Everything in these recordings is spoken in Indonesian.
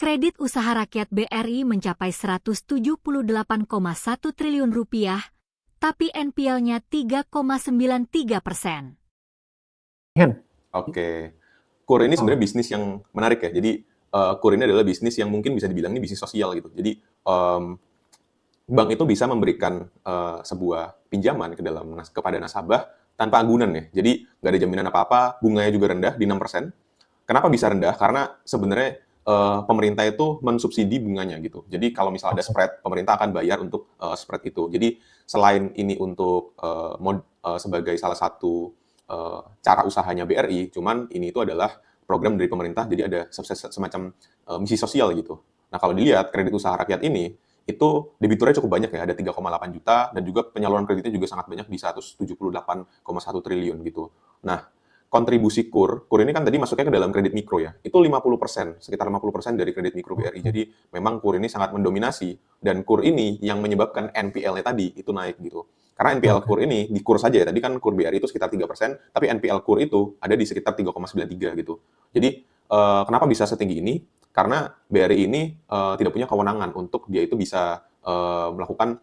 Kredit usaha rakyat BRI mencapai 178,1 triliun rupiah, tapi NPL-nya 3,93%. Hen, Oke. KUR ini sebenarnya bisnis yang menarik ya. Jadi KUR ini adalah bisnis yang mungkin bisa dibilang ini bisnis sosial gitu. Jadi bank itu bisa memberikan sebuah pinjaman kepada nasabah tanpa agunan ya. Jadi nggak ada jaminan apa-apa, bunganya juga rendah di 6%. Kenapa bisa rendah? Karena sebenarnya pemerintah itu mensubsidi bunganya gitu. Jadi kalau misalnya ada spread, pemerintah akan bayar untuk spread itu. Jadi selain ini untuk sebagai salah satu cara usahanya BRI, cuman ini itu adalah program dari pemerintah, jadi ada semacam misi sosial gitu. Nah kalau dilihat kredit usaha rakyat ini, itu debiturnya cukup banyak ya, ada 3,8 juta, dan juga penyaluran kreditnya juga sangat banyak di 178,1 triliun gitu. Nah, kontribusi KUR ini kan tadi masuknya ke dalam kredit mikro ya, itu 50%, sekitar 50% dari kredit mikro BRI. Jadi memang KUR ini sangat mendominasi, dan KUR ini yang menyebabkan NPL-nya tadi itu naik gitu. Karena NPL KUR ini, di KUR saja ya, tadi kan KUR BRI itu sekitar 3%, tapi NPL KUR itu ada di sekitar 3,93 gitu. Jadi kenapa bisa setinggi ini? Karena BRI ini tidak punya kewenangan untuk dia itu bisa melakukan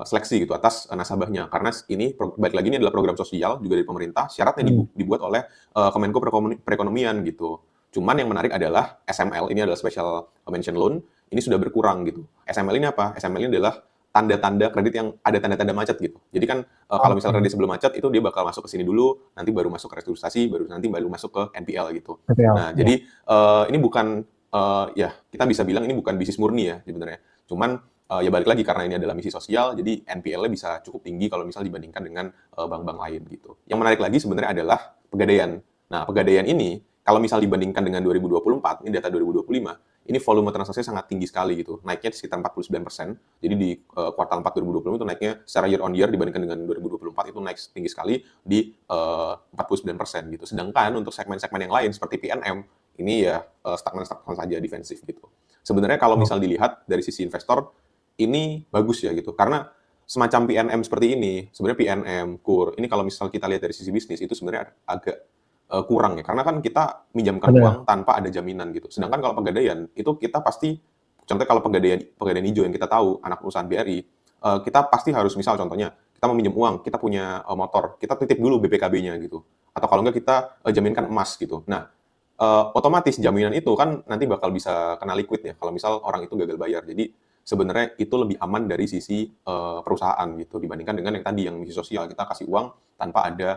seleksi gitu atas nasabahnya, karena ini balik lagi ini adalah program sosial juga dari pemerintah, syaratnya dibuat oleh Kemenko Perekonomian gitu. Cuman yang menarik adalah SML, ini adalah Special Mention Loan, ini sudah berkurang gitu. SML ini apa? SML ini adalah tanda-tanda kredit yang ada tanda-tanda macet gitu. Jadi kan kalau misalnya kredit sebelum macet itu dia bakal masuk ke sini dulu, nanti baru masuk ke restrukturisasi, baru masuk ke NPL gitu. Nah, jadi ini bukan ya kita bisa bilang ini bukan bisnis murni ya sebenarnya. Cuman ya balik lagi karena ini adalah misi sosial, jadi NPL-nya bisa cukup tinggi kalau misal dibandingkan dengan bank-bank lain gitu. Yang menarik lagi sebenarnya adalah Pegadaian. Nah, Pegadaian ini kalau misal dibandingkan dengan 2024, ini data 2025, ini volume transaksi sangat tinggi sekali gitu. Naiknya sekitar 49%. Jadi di kuartal 4 2020 itu naiknya secara year on year dibandingkan dengan 2024 itu naik tinggi sekali di 49% gitu. Sedangkan untuk segmen-segmen yang lain seperti PNM, ini ya stagnan-stagnan saja, defensif gitu. Sebenarnya kalau misal dilihat dari sisi investor, ini bagus ya gitu. Karena semacam PNM seperti ini, sebenarnya PNM, KUR, ini kalau misal kita lihat dari sisi bisnis, itu sebenarnya agak kurang ya. Karena kan kita minjamkan uang tanpa ada jaminan gitu. Sedangkan kalau Pegadaian, itu kita pasti, contohnya kalau Pegadaian hijau yang kita tahu, anak perusahaan BRI, kita pasti harus misal contohnya, kita mau minjem uang, kita punya motor, kita titip dulu BPKB-nya gitu. Atau kalau enggak kita jaminkan emas gitu. Nah, otomatis jaminan itu kan nanti bakal bisa kena liquid ya kalau misal orang itu gagal bayar. Jadi sebenarnya itu lebih aman dari sisi perusahaan gitu dibandingkan dengan yang tadi yang misi sosial, kita kasih uang tanpa ada